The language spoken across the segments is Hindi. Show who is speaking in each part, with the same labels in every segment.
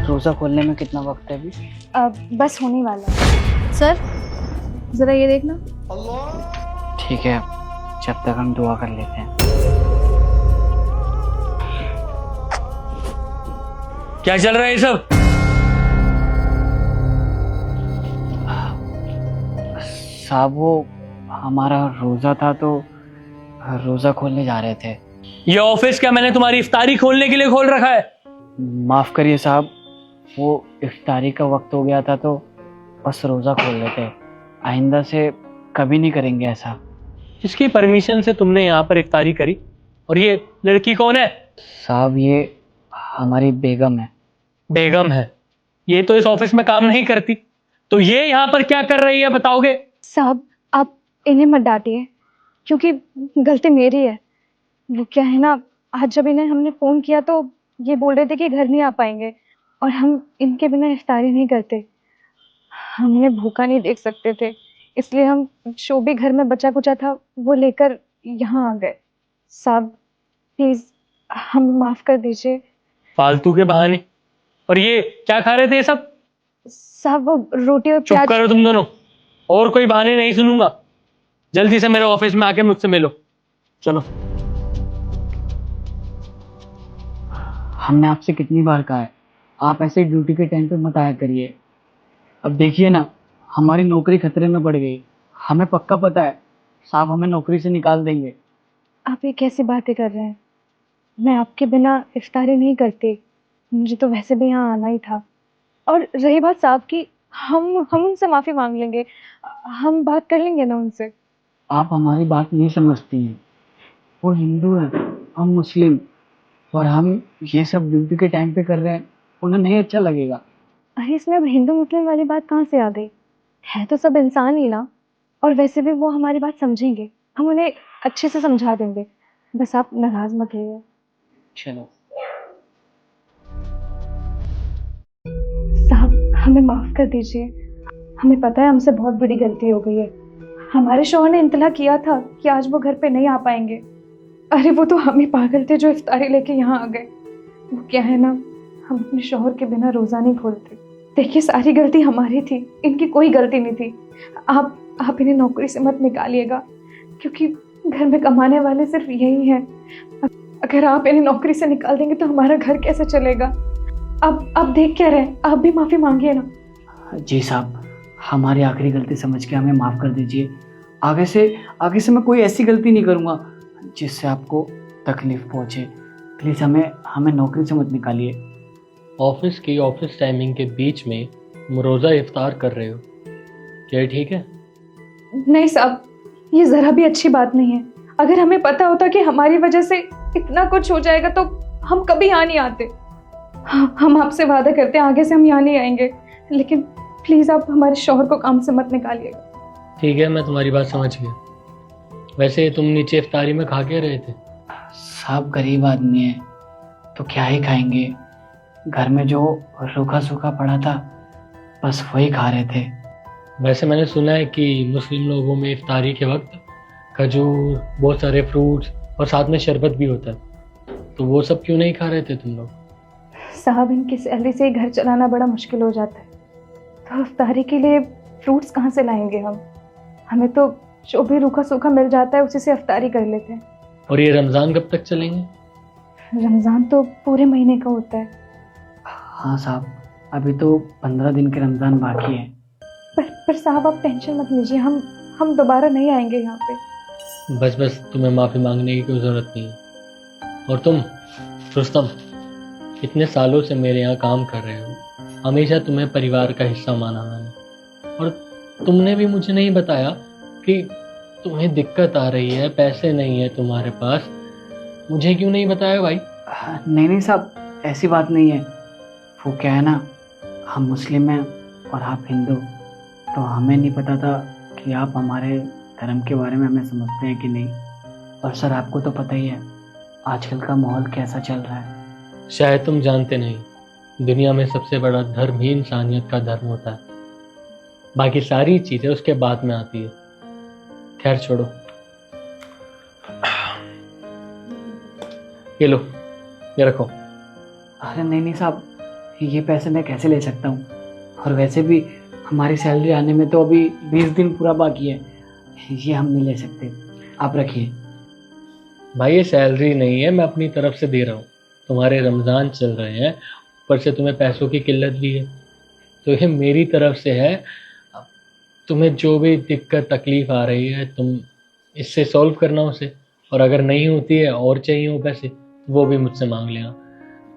Speaker 1: रोज़ा खोलने में कितना वक्त है अभी?
Speaker 2: बस होने वाला है। सर जरा ये देखना।
Speaker 1: ठीक है, जब तक हम दुआ कर लेते हैं।
Speaker 3: क्या चल रहा है ये सब?
Speaker 1: साहब वो हमारा रोज़ा था तो रोज़ा खोलने जा रहे थे।
Speaker 3: ये ऑफिस क्या मैंने तुम्हारी इफ्तारी खोलने के लिए खोल रखा है?
Speaker 1: माफ़ करिए साहब, वो इफ्तारी का वक्त हो गया था तो बस रोज़ा खोल लेते। आइंदा से कभी नहीं करेंगे ऐसा।
Speaker 3: इसकी परमिशन से तुमने यहाँ पर इफ्तारी करी? और ये लड़की कौन है?
Speaker 1: साहब ये हमारी बेगम है।
Speaker 3: बेगम है? ये तो इस ऑफिस में काम नहीं करती, तो ये यहाँ पर क्या कर रही है बताओगे?
Speaker 2: साहब आप इन्हें मत डांटिए, क्योंकि गलती मेरी है। वो क्या है ना, आज जब इन्हें हमने फ़ोन किया तो ये बोल रहे थे कि घर नहीं आ पाएंगे, और हम इनके बिना इफ्तारी नहीं करते। हमने भूखा नहीं देख सकते थे, इसलिए हम जो भी घर में बचा कुचा था वो लेकर यहाँ आ गए। साहब प्लीज़ हमें माफ़ कर दीजिए।
Speaker 3: फालतू के बहाने। और ये क्या खा रहे थे ये सब?
Speaker 2: साहब वो रोटी और
Speaker 3: चुप
Speaker 2: प्याज।
Speaker 3: करो तुम दोनों, और कोई बहाने नहीं सुनूंगा। जल्दी से मेरे ऑफिस में आके मुझसे मिलो। चलो।
Speaker 1: हमने आपसे कितनी बार कहा है, आप ऐसे ड्यूटी के टाइम पे मत आया करिए। अब देखिए ना, हमारी नौकरी खतरे में पड़ गई। हमें पक्का पता है साहब हमें नौकरी से निकाल देंगे।
Speaker 2: आप ये कैसी बातें कर रहे हैं? मैं आपके बिना इफ्तारी नहीं करती। मुझे तो वैसे भी यहाँ आना ही था। और रही बात साहब की, हम उनसे माफ़ी मांग लेंगे। हम बात कर लेंगे ना उनसे।
Speaker 1: आप हमारी बात नहीं समझती हैं। वो हिंदू है, हम मुस्लिम, और हम ये सब ड्यूटी के टाइम पे कर रहे हैं, उन्हें नहीं अच्छा लगेगा।
Speaker 2: अरे इसमें अब हिंदू मुस्लिम वाली बात कहाँ से आ गई? है तो सब इंसान ही ना। और वैसे भी वो हमारी बात समझेंगे, हम उन्हें अच्छे से समझा देंगे। बस आप नाराज मत होइए।
Speaker 1: चलो
Speaker 2: साहब हमें माफ़ कर दीजिए। हमें पता है हमसे बहुत बड़ी गलती हो गई है। हमारे शौहर ने इंतला किया था कि आज वो घर पे नहीं आ पाएंगे। अरे वो तो हम ही पागल थे जो इफ्तारी लेके यहाँ आ गए। वो क्या है ना, हम अपने शौहर के बिना रोज़ा नहीं खोलते। देखिए सारी गलती हमारी थी, इनकी कोई गलती नहीं थी। आप इन्हें नौकरी से मत निकालिएगा, क्योंकि घर में कमाने वाले सिर्फ यही हैं। अगर आप इन्हें नौकरी से निकाल देंगे तो हमारा घर कैसे चलेगा? आप देख क्या रहे हैं, आप भी माफ़ी मांगिए ना।
Speaker 1: जी साहब, हमारी आखिरी गलती समझ के हमें माफ़ कर दीजिए। आगे से मैं कोई ऐसी गलती नहीं करूँगा जिससे आपको तकलीफ पहुँचे। प्लीज़ हमें नौकरी से मत निकालिए।
Speaker 3: ऑफिस की ऑफिस टाइमिंग के बीच में तुम रोजा इफ्तार कर रहे हो, क्या ये ठीक है? नहीं
Speaker 2: साहब, ये ज़रा भी अच्छी बात नहीं है। अगर हमें पता होता कि हमारी वजह से इतना कुछ हो जाएगा तो हम कभी यहाँ नहीं आते। हम आपसे वादा करते हैं आगे से हम यहाँ नहीं आएंगे, लेकिन प्लीज़ आप हमारे शौहर को काम से मत निकालिएगा।
Speaker 3: ठीक है, मैं तुम्हारी बात समझ गया। वैसे तुम नीचे इफ्तारी में खा के रहे थे?
Speaker 1: साहब गरीब आदमी है तो क्या ही खाएंगे, घर में जो रूखा सूखा पड़ा था बस वही खा रहे थे।
Speaker 3: वैसे मैंने सुना है कि मुस्लिम लोगों में इफ्तारी के वक्त खजूर, बहुत सारे फ्रूट्स और साथ में शरबत भी होता है, तो वो सब क्यों नहीं खा रहे थे तुम लोग?
Speaker 2: साहब इनकी सैलरी से ही घर चलाना बड़ा मुश्किल हो जाता है, तो इफ्तारी के लिए फ्रूट्स कहाँ से लाएंगे हम? हमें तो जो भी रूखा सूखा मिल जाता है उसी से इफ्तारी कर लेते हैं।
Speaker 3: और ये रमज़ान कब तक चलेंगे?
Speaker 2: रमज़ान तो पूरे महीने का होता है।
Speaker 1: हाँ साहब, अभी तो 15 दिन के रमज़ान बाकी है।
Speaker 2: पर साहब आप टेंशन मत लीजिए, हम दोबारा नहीं आएंगे यहाँ पे।
Speaker 3: बस तुम्हें माफ़ी मांगने की कोई ज़रूरत नहीं है। और तुम रुस्तम, इतने सालों से मेरे यहाँ काम कर रहे हो, हमेशा तुम्हें परिवार का हिस्सा माना मैंने, और तुमने भी मुझे नहीं बताया कि तुम्हें दिक्कत आ रही है, पैसे नहीं है तुम्हारे पास। मुझे क्यों नहीं बताया भाई?
Speaker 1: नहीं साहब, ऐसी बात नहीं है। वो क्या है ना, हम मुस्लिम हैं और आप हिंदू, तो हमें नहीं पता था कि आप हमारे धर्म के बारे में हमें समझते हैं कि नहीं। और सर आपको तो पता ही है आजकल का माहौल कैसा चल रहा है।
Speaker 3: शायद तुम जानते नहीं, दुनिया में सबसे बड़ा धर्म ही इंसानियत का धर्म होता है, बाकी सारी चीज़ें उसके बाद में आती है। खैर छोड़ो, ये लो, ये रखो।
Speaker 1: अरे नहीं साहब, ये पैसे मैं कैसे ले सकता हूँ? और वैसे भी हमारी सैलरी आने में तो अभी 20 दिन पूरा बाकी है, ये हम नहीं ले सकते। आप रखिए।
Speaker 3: भाई ये सैलरी नहीं है, मैं अपनी तरफ से दे रहा हूँ। तुम्हारे रमज़ान चल रहे हैं, ऊपर से तुम्हें पैसों की किल्लत भी है, तो ये मेरी तरफ से है। तुम्हें जो भी दिक्कत तकलीफ आ रही है तुम इससे सॉल्व करना उसे, और अगर नहीं होती है और चाहिए हो पैसे वो भी मुझसे मांग लेना।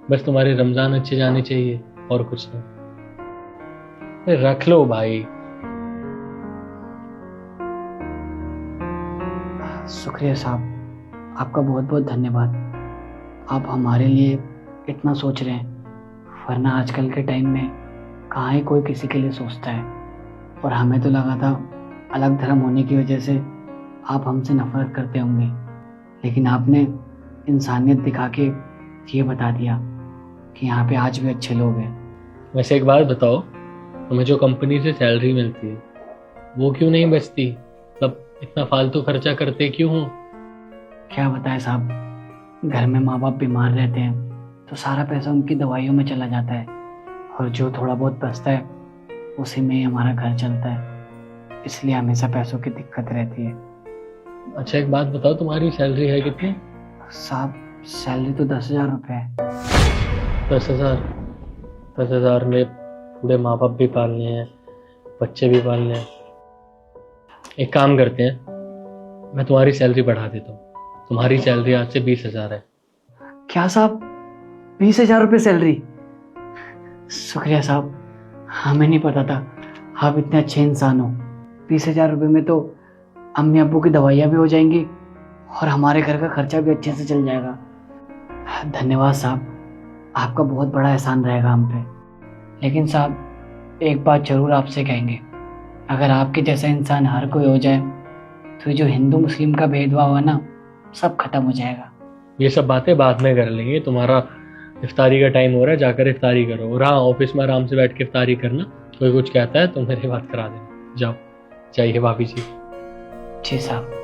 Speaker 3: बस तुम्हारे रमज़ान अच्छे जाने चाहिए और कुछ नहीं। अरे रख लो भाई।
Speaker 1: शुक्रिया साहब, आपका बहुत बहुत धन्यवाद। आप हमारे लिए इतना सोच रहे हैं, वरना आजकल के टाइम में कहाँ ही कोई किसी के लिए सोचता है। और हमें तो लगा था अलग धर्म होने की वजह से आप हमसे नफरत करते होंगे, लेकिन आपने इंसानियत दिखा के ये बता दिया कि यहाँ पे आज भी अच्छे लोग हैं।
Speaker 3: वैसे एक बात बताओ, तुम्हें जो कंपनी से सैलरी मिलती है वो क्यों नहीं बचती? मतलब इतना फालतू खर्चा करते क्यों हो?
Speaker 1: क्या बताएं साहब, घर में माँ बाप बीमार रहते हैं तो सारा पैसा उनकी दवाइयों में चला जाता है, और जो थोड़ा बहुत बचता है उसी में ही हमारा घर चलता है। इसलिए हमेशा पैसों की दिक्कत रहती है।
Speaker 3: अच्छा एक बात बताओ, तुम्हारी सैलरी है कितनी?
Speaker 1: साहब सैलरी तो 10,000 रुपये है।
Speaker 3: 10,000? 10,000 में पूरे माँ बाप भी पालने हैं, बच्चे भी पालने हैं। एक काम करते हैं, मैं तुम्हारी सैलरी बढ़ा देता हूँ। तुम्हारी सैलरी आज से 20,000 है।
Speaker 1: क्या साहब, 20,000 रुपये सैलरी? शुक्रिया साहब, हमें नहीं पता था आप इतने अच्छे इंसान हो। 20,000 रुपये में तो अम्मी अब्बू की दवाइयाँ भी हो जाएंगी और हमारे घर का खर्चा भी अच्छे से चल जाएगा। धन्यवाद साहब, आपका बहुत बड़ा एहसान रहेगा हम पे। लेकिन साहब एक बात ज़रूर आपसे कहेंगे, अगर आपके जैसा इंसान हर कोई हो जाए तो जो हिंदू मुस्लिम का भेदभाव है ना, सब खत्म हो जाएगा।
Speaker 3: ये सब बातें बाद में कर लेंगे। तुम्हारा इफ्तारी का टाइम हो रहा है, जाकर इफ्तारी करो। और हाँ, ऑफिस में आराम से बैठ के इफ्तारी करना। कोई कुछ कहता है तो मेरी बात करा देना। जाओ, चाहिए भाभी जी।
Speaker 1: जी साहब।